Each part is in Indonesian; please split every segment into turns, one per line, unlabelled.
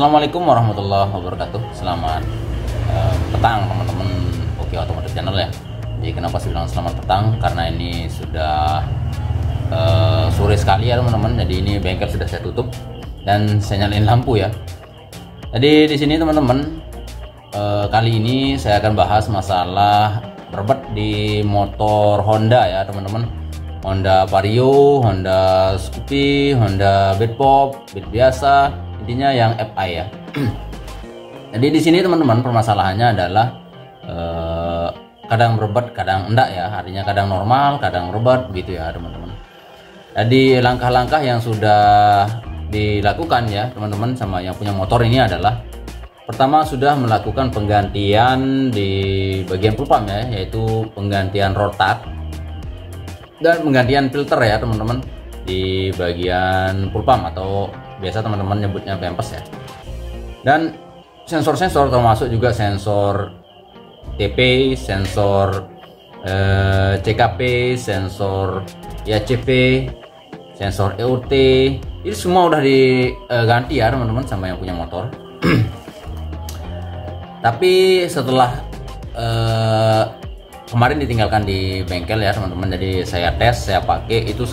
Assalamualaikum warahmatullahi wabarakatuh. Selamat petang teman-teman Oke Otomotif Channel ya. Jadi kenapa saya bilang selamat petang? Karena ini sudah sore sekali ya teman-teman. Jadi ini bengkel sudah saya tutup dan saya nyalain lampu ya. Jadi di sini teman-teman kali ini saya akan bahas masalah berbet di motor Honda ya teman-teman. Honda Vario, Honda Scoopy, Honda Beatpop, Beat biasa, intinya yang FI ya. Jadi di sini teman-teman permasalahannya adalah kadang berobat kadang enggak ya, artinya kadang normal kadang berobat gitu ya teman-teman. Jadi langkah-langkah yang sudah dilakukan ya teman-teman sama yang punya motor ini adalah pertama sudah melakukan penggantian di bagian pulpam ya, yaitu penggantian rotak dan penggantian filter ya teman-teman di bagian pulpam atau biasa teman-teman nyebutnya pempes ya. Dan sensor-sensor termasuk juga sensor TP, sensor CKP, sensor IACP, sensor EOT, ini semua udah diganti ya teman-teman sama yang punya motor. Tapi setelah kemarin ditinggalkan di bengkel ya teman-teman, jadi saya tes, saya pakai itu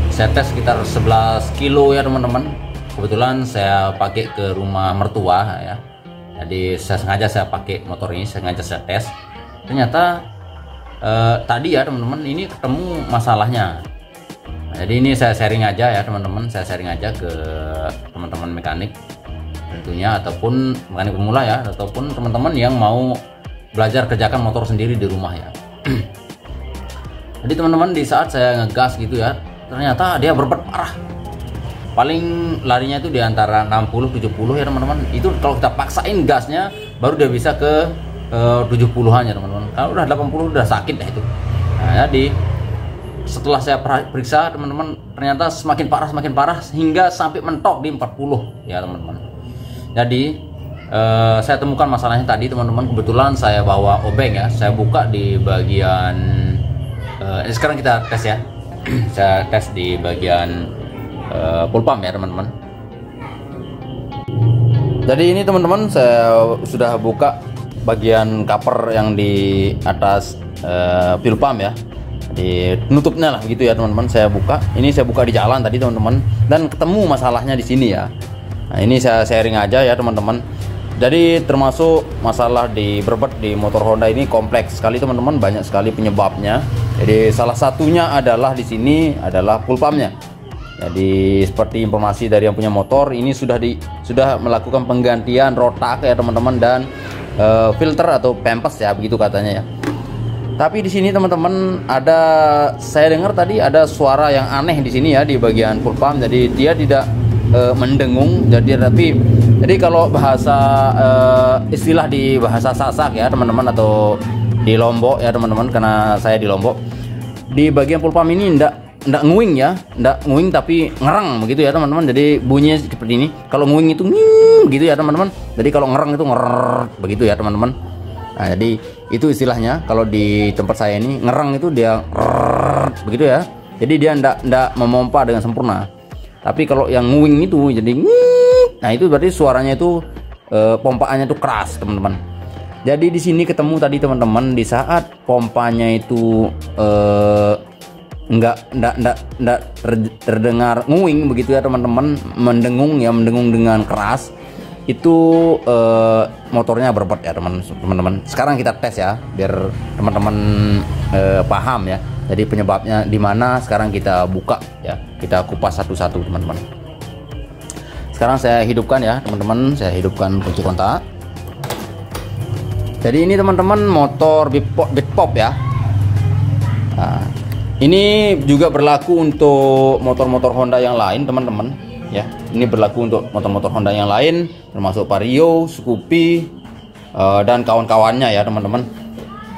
saya tes sekitar 11 kilo ya teman-teman. Kebetulan saya pakai ke rumah mertua ya, jadi saya sengaja saya pakai motor ini, sengaja saya tes. Ternyata tadi ya teman-teman ini ketemu masalahnya. Nah, jadi ini saya sharing aja ya teman-teman, saya sharing aja ke teman-teman mekanik tentunya, ataupun mekanik pemula ya, ataupun teman-teman yang mau belajar kerjakan motor sendiri di rumah ya. Jadi teman-teman di saat saya ngegas gitu ya, ternyata dia berbet parah. Paling larinya itu di antara 60-70 ya teman-teman. Itu kalau kita paksain gasnya baru dia bisa ke 70-an ya teman-teman. Kalau udah 80 udah sakit dah itu. Nah, jadi setelah saya periksa teman-teman, ternyata semakin parah hingga sampai mentok di 40 ya teman-teman. Jadi saya temukan masalahnya tadi teman-teman. Kebetulan saya bawa obeng ya, saya buka di bagian sekarang kita tes ya. Saya tes di bagian pulpam ya teman-teman. Jadi ini teman-teman saya sudah buka bagian cover yang di atas pulpam ya, di penutupnya lah gitu ya teman-teman. Saya buka, ini saya buka di jalan tadi teman-teman, dan ketemu masalahnya di sini ya. Nah ini saya sharing aja ya teman-teman. Jadi termasuk masalah di berbet di motor Honda ini kompleks sekali teman-teman, banyak sekali penyebabnya. Jadi salah satunya adalah di sini adalah pulpamnya. Jadi seperti informasi dari yang punya motor ini sudah melakukan penggantian rotak ya teman-teman, dan filter atau pempes ya begitu katanya ya. Tapi di sini teman-teman saya dengar tadi ada suara yang aneh di sini ya di bagian pulpam. Jadi dia tidak mendengung, jadi kalau bahasa istilah di bahasa Sasak ya teman-teman, atau di Lombok ya teman-teman, karena saya di Lombok, di bagian pulpam ini ndak nguing ya, ndak nguing tapi ngerang begitu ya teman-teman. Jadi bunyinya seperti ini. Kalau nguing itu gitu ya teman-teman. Jadi kalau ngerang itu begitu ya teman-teman. Nah, jadi itu istilahnya kalau di tempat saya ini, ngerang itu dia begitu ya. Jadi dia ndak memompa dengan sempurna. Tapi kalau yang nguing itu jadi nah itu berarti suaranya itu pompaannya itu keras teman-teman. Jadi di sini ketemu tadi teman-teman, di saat pompanya itu enggak terdengar nguing begitu ya teman-teman, mendengung dengan keras, itu motornya berbet ya teman-teman. Sekarang kita tes ya biar teman-teman paham ya. Jadi penyebabnya di mana sekarang kita buka ya, kita kupas satu-satu teman-teman. Sekarang saya hidupkan ya teman-teman, saya hidupkan kunci kontak. Jadi ini teman-teman motor Beatpop ya. Nah, ini juga berlaku untuk motor-motor Honda yang lain teman-teman ya. Ini berlaku untuk motor-motor Honda yang lain termasuk Vario, Scoopy dan kawan-kawannya ya teman-teman.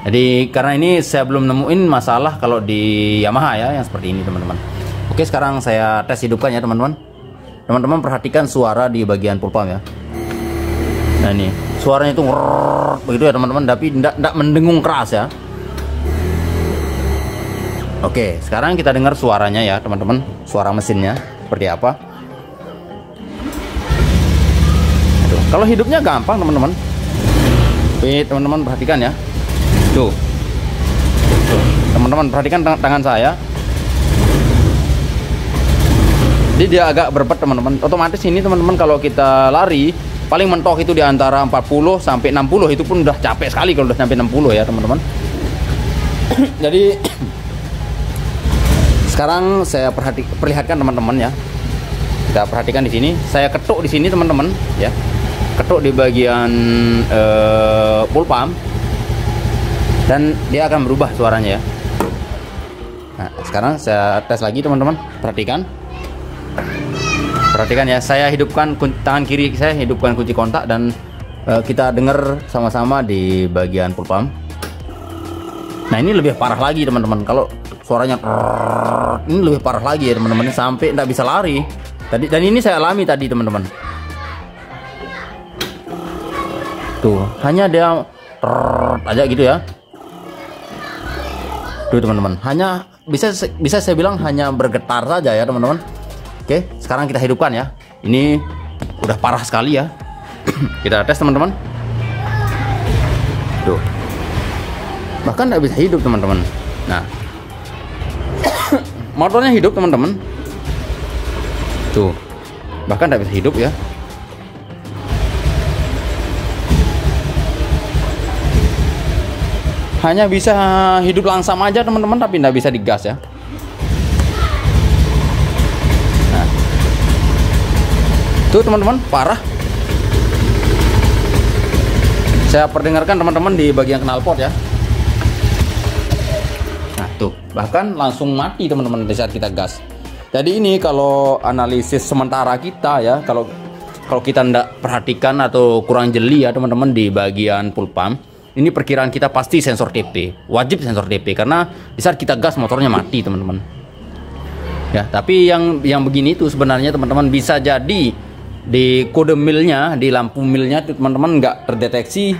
Jadi karena ini saya belum nemuin masalah kalau di Yamaha ya yang seperti ini teman-teman. Oke, sekarang saya tes hidupkan ya teman-teman. Teman-teman perhatikan suara di bagian pulpam ya. Nah ini suaranya itu begitu ya teman-teman, tapi tidak mendengung keras ya. Oke, sekarang kita dengar suaranya ya teman-teman, suara mesinnya seperti apa. Kalau hidupnya gampang teman-teman. Teman-teman perhatikan ya. Tuh. Teman-teman perhatikan tangan saya. Jadi dia agak berbet teman-teman. Otomatis ini teman-teman kalau kita lari paling mentok itu di antara 40 sampai 60, itu pun udah capek sekali kalau udah sampai 60 ya teman-teman. Jadi sekarang saya perlihatkan teman-teman ya. Kita perhatikan di sini, saya ketuk di sini teman-teman ya. Ketuk di bagian full pump dan dia akan berubah suaranya ya. Nah, sekarang saya tes lagi teman-teman. Perhatikan ya, saya hidupkan tangan kiri, saya hidupkan kunci kontak dan kita dengar sama-sama di bagian full pump. Nah, ini lebih parah lagi teman-teman. Kalau suaranya ini lebih parah lagi ya teman-teman, sampai tidak bisa lari. Dan ini saya alami tadi teman-teman. Tuh, hanya dia aja gitu ya. Tuh teman-teman, hanya bisa saya bilang hanya bergetar saja ya teman-teman. Oke, sekarang kita hidupkan ya. Ini udah parah sekali ya. Kita tes teman-teman. Tuh. Bahkan nggak bisa hidup teman-teman. Nah, motornya hidup teman-teman. Tuh. Bahkan nggak bisa hidup ya. Hanya bisa hidup langsam aja teman-teman, tapi nggak bisa digas ya. Tuh teman-teman, parah. Saya perdengarkan teman-teman di bagian knalpot ya. Nah tuh, bahkan langsung mati teman-teman di saat kita gas. Jadi ini kalau analisis sementara kita ya, kalau kita tidak perhatikan atau kurang jeli ya teman-teman di bagian full pump, ini perkiraan kita pasti sensor TP, wajib sensor TP, karena di saat kita gas motornya mati teman-teman. Ya, tapi yang begini itu sebenarnya teman-teman bisa jadi di kode milnya, di lampu milnya teman-teman nggak terdeteksi,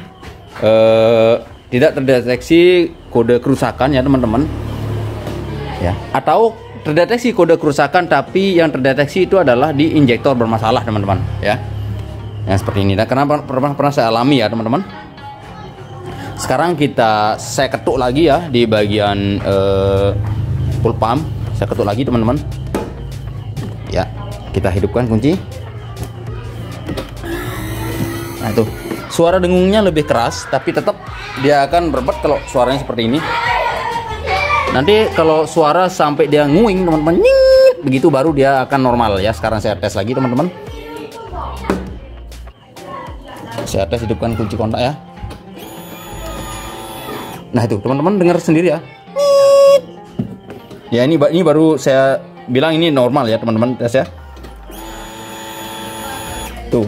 tidak terdeteksi kode kerusakan ya teman-teman ya, atau terdeteksi kode kerusakan tapi yang terdeteksi itu adalah di injektor bermasalah teman-teman ya, yang seperti ini. Nah, karena pernah saya alami ya teman-teman. Sekarang saya ketuk lagi ya di bagian full pump, saya ketuk lagi teman-teman ya. Kita hidupkan kunci. Nah tuh, suara dengungnya lebih keras, tapi tetap dia akan berbet kalau suaranya seperti ini. Nanti kalau suara sampai dia nguing teman-teman, begitu baru dia akan normal ya. Sekarang saya tes lagi teman-teman. Saya tes, hidupkan kunci kontak ya. Nah itu teman-teman dengar sendiri ya. Ya ini baru saya bilang ini normal ya teman-teman, tes ya. Tuh.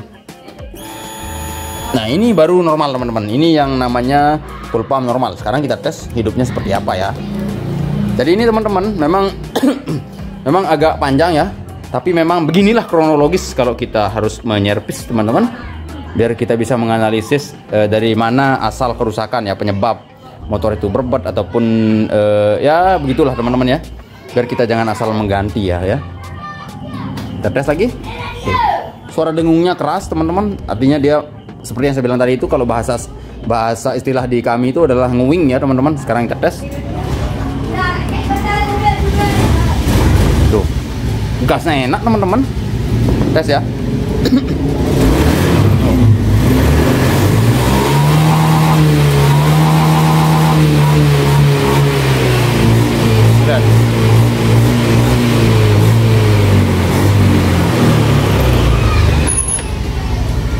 Nah ini baru normal teman-teman. Ini yang namanya full pump normal. Sekarang kita tes hidupnya seperti apa ya. Jadi ini teman-teman memang memang agak panjang ya. Tapi memang beginilah kronologis kalau kita harus menyervis teman-teman, biar kita bisa menganalisis dari mana asal kerusakan ya, penyebab motor itu berbet ataupun ya begitulah teman-teman ya. Biar kita jangan asal mengganti ya. Kita tes lagi. Oke. Suara dengungnya keras teman-teman, artinya dia seperti yang saya bilang tadi itu, kalau bahasa istilah di kami itu adalah nguing ya teman-teman. Sekarang kita tes. Tuh, gasnya enak teman-teman. Tes ya.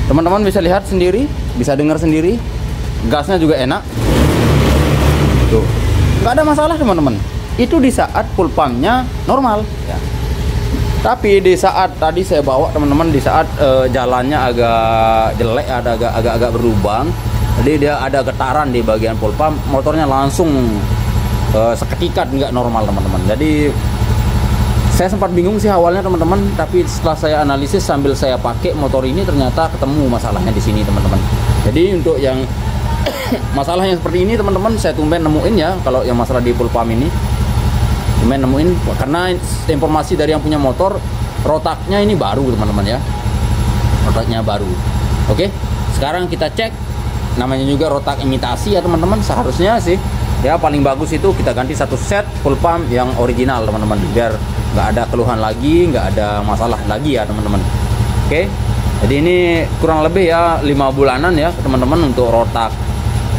Teman-teman bisa lihat sendiri, bisa dengar sendiri, gasnya juga enak. Tuh, nggak ada masalah teman-teman. Itu di saat full pumpnya normal ya. Tapi di saat tadi saya bawa teman-teman, di saat jalannya agak jelek, agak berlubang, jadi dia ada getaran di bagian full pump, motornya langsung seketika nggak normal teman-teman. Jadi saya sempat bingung sih awalnya teman-teman, tapi setelah saya analisis sambil saya pakai motor ini, ternyata ketemu masalahnya di sini teman-teman. Jadi untuk yang masalah yang seperti ini teman-teman, saya tumben nemuin ya. Kalau yang masalah di full pump ini tumben nemuin, karena informasi dari yang punya motor, rotaknya ini baru teman-teman ya, rotaknya baru. Oke, sekarang kita cek. Namanya juga rotak imitasi ya teman-teman. Seharusnya sih ya paling bagus itu kita ganti satu set full pump yang original teman-teman, biar nggak ada keluhan lagi, nggak ada masalah lagi ya teman-teman. Oke, jadi ini kurang lebih ya 5 bulanan ya teman-teman untuk rotak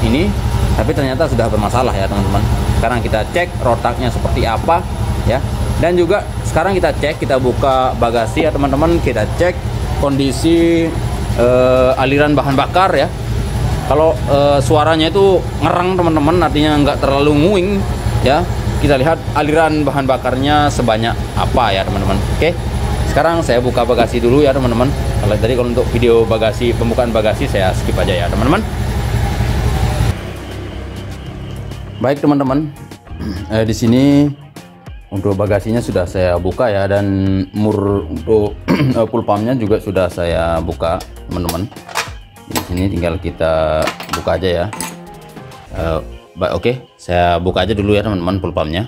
ini, tapi ternyata sudah bermasalah ya teman-teman. Sekarang kita cek rotaknya seperti apa ya, dan juga sekarang kita cek, kita buka bagasi ya teman-teman, kita cek kondisi aliran bahan bakar ya. Kalau suaranya itu ngerang teman-teman, artinya nggak terlalu nguing ya. Kita lihat aliran bahan bakarnya sebanyak apa ya teman-teman. Oke, sekarang saya buka bagasi dulu ya teman-teman. Kalau untuk video bagasi, pembukaan bagasi saya skip aja ya teman-teman. Baik teman-teman, di sini untuk bagasinya sudah saya buka ya, dan mur untuk full pumpnya juga sudah saya buka teman-teman. Di sini tinggal kita buka aja ya. Oke, saya buka aja dulu ya teman-teman full pumpnya.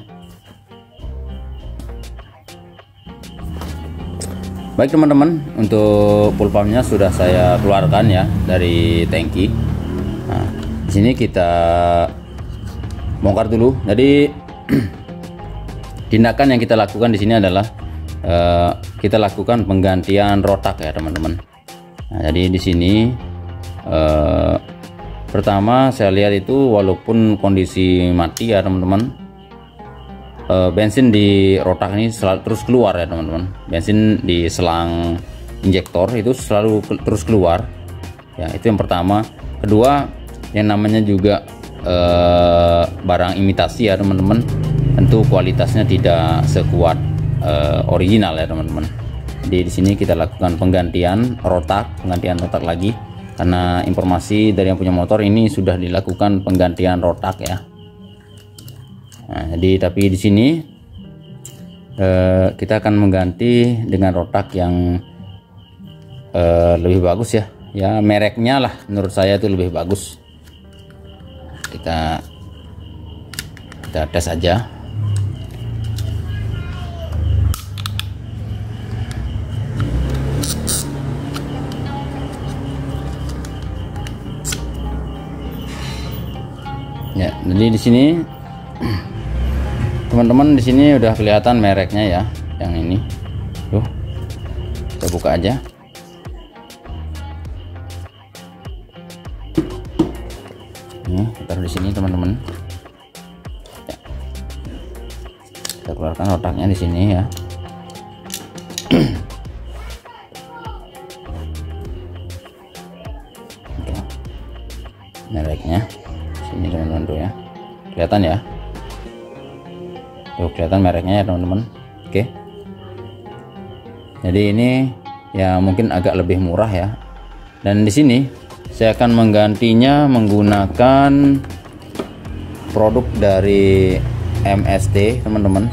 Baik teman-teman, untuk full pumpnya sudah saya keluarkan ya dari tangki. Nah, di sini kita bongkar dulu. Jadi tindakan yang kita lakukan di sini adalah kita lakukan penggantian rotak ya teman-teman. Nah, jadi di sini pertama saya lihat itu walaupun kondisi mati ya teman-teman, bensin di rotak ini selalu terus keluar ya teman-teman. Bensin di selang injektor itu selalu terus keluar ya, itu yang pertama. Kedua, yang namanya juga barang imitasi ya teman-teman, tentu kualitasnya tidak sekuat original ya teman-teman. Jadi di sini kita lakukan penggantian rotak lagi, karena informasi dari yang punya motor ini sudah dilakukan penggantian rotak ya. Nah, jadi tapi di sini kita akan mengganti dengan rotak yang lebih bagus ya. Ya mereknya lah, menurut saya itu lebih bagus. Kita tes aja. Ya, jadi di sini teman-teman, di sini udah kelihatan mereknya ya, yang ini. Tuh, kita buka aja. Ini taruh di sini teman-teman. Ya. Kita keluarkan rotaknya di sini ya. Oke. Mereknya sini teman-teman tuh ya, kelihatan ya. Tuh kelihatan mereknya ya teman-teman. Oke. Jadi ini ya mungkin agak lebih murah ya. Dan di sini saya akan menggantinya menggunakan produk dari MST teman-teman,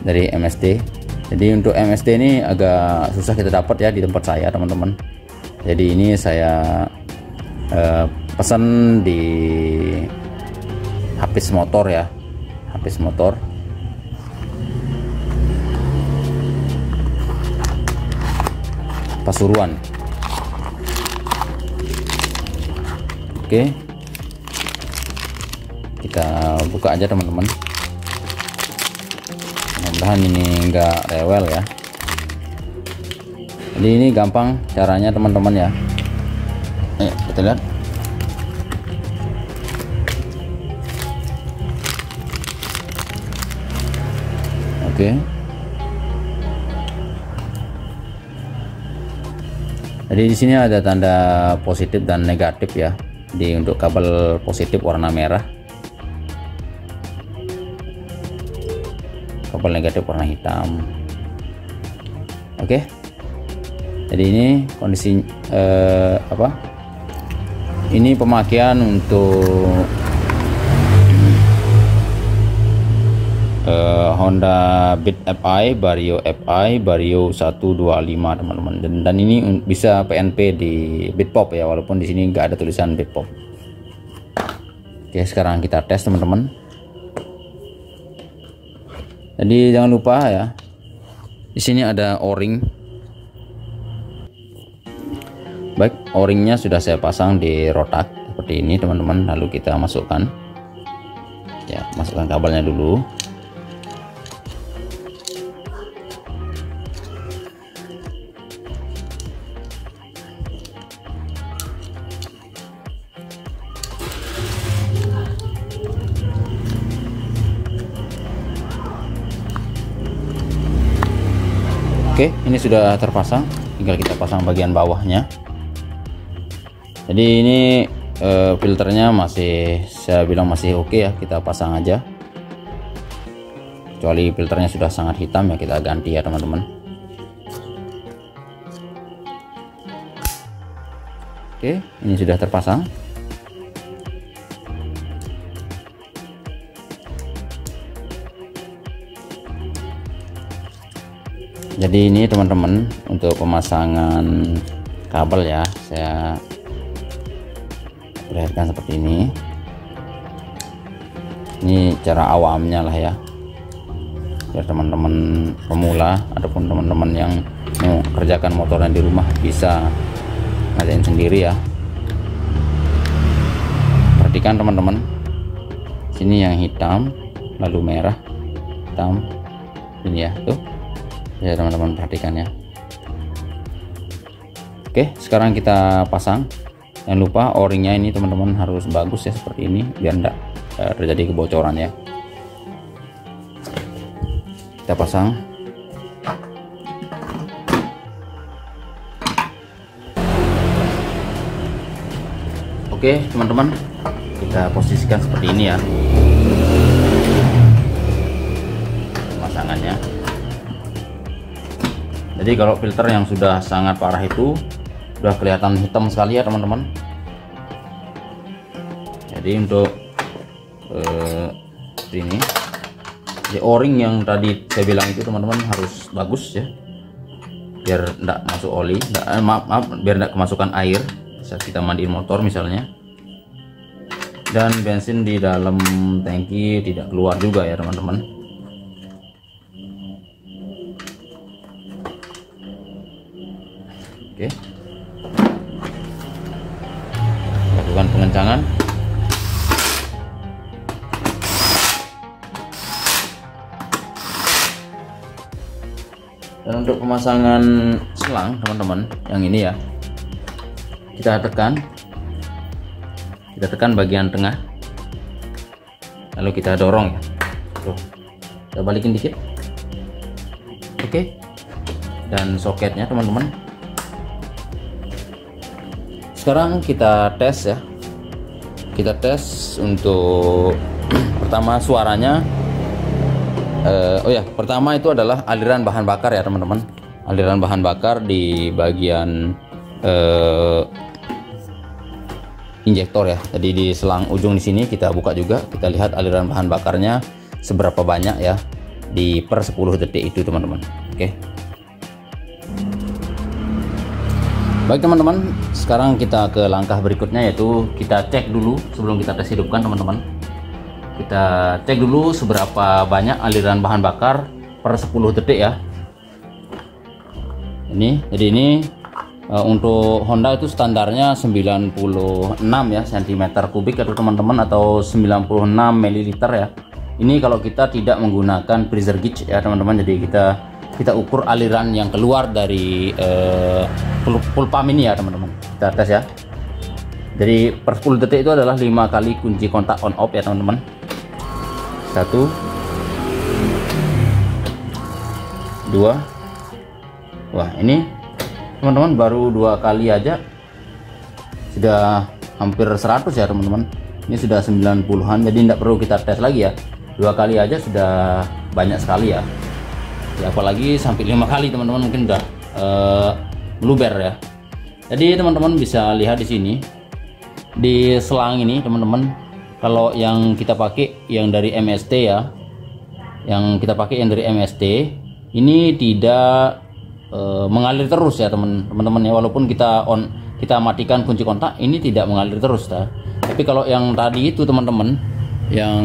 dari MST. Jadi untuk MST ini agak susah kita dapat ya di tempat saya teman-teman. Jadi ini saya pesan di Hafiz Motor ya, Hafiz Motor. Pasuruan. Oke, kita buka aja teman-teman. Mudah-mudahan ini enggak rewel ya. Jadi ini gampang caranya teman-teman ya. Ayo kita lihat. Oke. Jadi di sini ada tanda positif dan negatif ya. Di untuk kabel positif warna merah, kabel negatif warna hitam. Oke. Jadi ini kondisi ini pemakaian untuk Honda Beat FI, Vario 125 teman-teman, dan ini bisa PNP di Bitpop ya, walaupun di sini nggak ada tulisan Bitpop. Oke, sekarang kita tes teman-teman. Jadi jangan lupa ya, di sini ada O-ring. Baik, o-ringnya sudah saya pasang di rotak seperti ini teman-teman. Lalu kita masukkan ya, masukkan kabelnya dulu. Oke, ini sudah terpasang, tinggal kita pasang bagian bawahnya. Jadi ini filternya masih, saya bilang masih oke ya, kita pasang aja. Kecuali filternya sudah sangat hitam ya, kita ganti ya teman-teman. Oke, ini sudah terpasang. Jadi ini teman-teman untuk pemasangan kabel ya, saya perlihatkan seperti ini. Ini cara awamnya lah ya, biar teman-teman pemula ataupun teman-teman yang mau kerjakan motornya di rumah bisa ngadain sendiri ya. Perhatikan teman-teman, sini yang hitam lalu merah, hitam, ini ya tuh ya teman-teman, perhatikan ya. Oke, sekarang kita pasang. Jangan lupa o-ringnya ini teman-teman harus bagus ya, seperti ini, biar enggak terjadi kebocoran ya. Kita pasang. Oke teman-teman, kita posisikan seperti ini ya pemasangannya. Jadi kalau filter yang sudah sangat parah itu sudah kelihatan hitam sekali ya teman-teman. Jadi untuk ini o-ring yang tadi saya bilang itu teman-teman harus bagus ya, biar tidak masuk oli, maaf, biar tidak kemasukan air saat kita mandiin motor misalnya, dan bensin di dalam tangki tidak keluar juga ya teman-teman. Oke, lakukan pengencangan. Dan untuk pemasangan selang teman-teman yang ini ya, kita tekan bagian tengah, lalu kita dorong ya. Tuh, kita balikin dikit. Oke, dan soketnya teman-teman. Sekarang kita tes ya, kita tes untuk pertama suaranya. Oh ya, pertama itu adalah aliran bahan bakar ya teman-teman, aliran bahan bakar di bagian injektor ya. Jadi di selang ujung di sini kita buka juga, kita lihat aliran bahan bakarnya seberapa banyak ya di per 10 detik itu teman-teman. Oke. Baik teman-teman, sekarang kita ke langkah berikutnya, yaitu kita cek dulu sebelum kita tes hidupkan teman-teman. Kita cek dulu seberapa banyak aliran bahan bakar per 10 detik ya. Jadi ini untuk Honda itu standarnya 96 ya cm kubik atau teman-teman, atau 96 ml ya. Ini kalau kita tidak menggunakan freezer gauge ya teman-teman. Jadi kita ukur aliran yang keluar dari full pump ini ya teman-teman. Kita tes ya. Jadi per 10 detik itu adalah 5 kali kunci kontak on off ya teman-teman. 1 2 wah, ini teman-teman baru 2 kali aja sudah hampir 100 ya teman-teman. Ini sudah 90-an, jadi tidak perlu kita tes lagi ya. 2 kali aja sudah banyak sekali ya. Ya apalagi sampai 5 kali teman-teman, mungkin udah meluber ya. Jadi teman-teman bisa lihat di sini di selang ini teman-teman, kalau yang kita pakai yang dari MST ya, yang kita pakai yang dari MST ini tidak mengalir terus ya teman-teman ya. Walaupun kita matikan kunci kontak, ini tidak mengalir terus ya. Tapi kalau yang tadi itu teman-teman, yang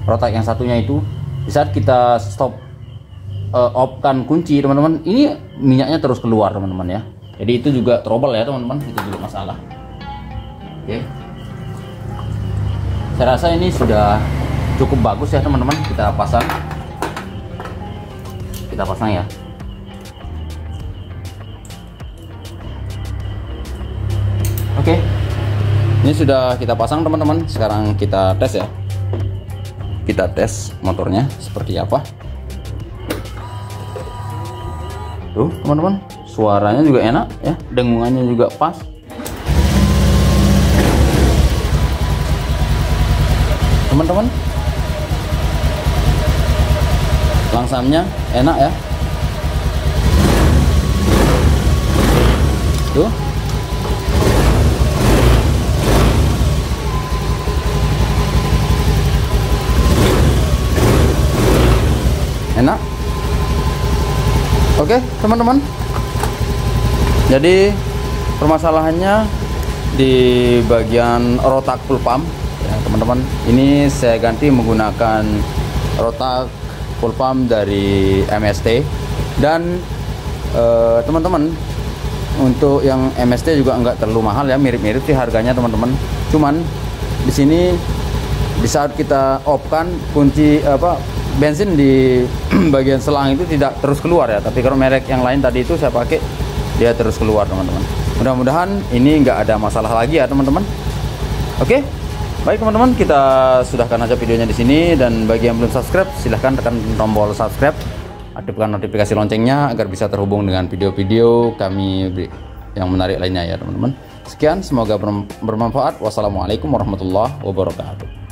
rotak yang satunya itu, di saat kita stop off kan kunci teman-teman, ini minyaknya terus keluar teman-teman ya. Jadi itu juga trouble ya teman-teman, itu juga masalah. Oke, saya rasa ini sudah cukup bagus ya teman-teman. Kita pasang ya. Oke, ini sudah kita pasang teman-teman. Sekarang kita tes ya. Kita tes motornya seperti apa. Tuh teman-teman, suaranya juga enak ya, dengungannya juga pas. Teman-teman, langsamnya enak ya. Tuh. Enak. Oke teman-teman, jadi permasalahannya di bagian rotak full pump ya teman-teman. Ini saya ganti menggunakan rotak full pump dari MST. Dan teman-teman, untuk yang MST juga enggak terlalu mahal ya, mirip-mirip sih harganya teman-teman. Cuman di sini di saat kita off kan kunci bensin di bagian selang itu tidak terus keluar ya, tapi kalau merek yang lain tadi itu saya pakai dia terus keluar teman-teman. Mudah-mudahan ini nggak ada masalah lagi ya teman-teman. Oke, baik teman-teman, kita sudahkan aja videonya di sini. Dan bagi yang belum subscribe, silahkan tekan tombol subscribe, aktifkan notifikasi loncengnya agar bisa terhubung dengan video-video kami yang menarik lainnya ya teman-teman. Sekian, semoga bermanfaat. Wassalamualaikum warahmatullahi wabarakatuh.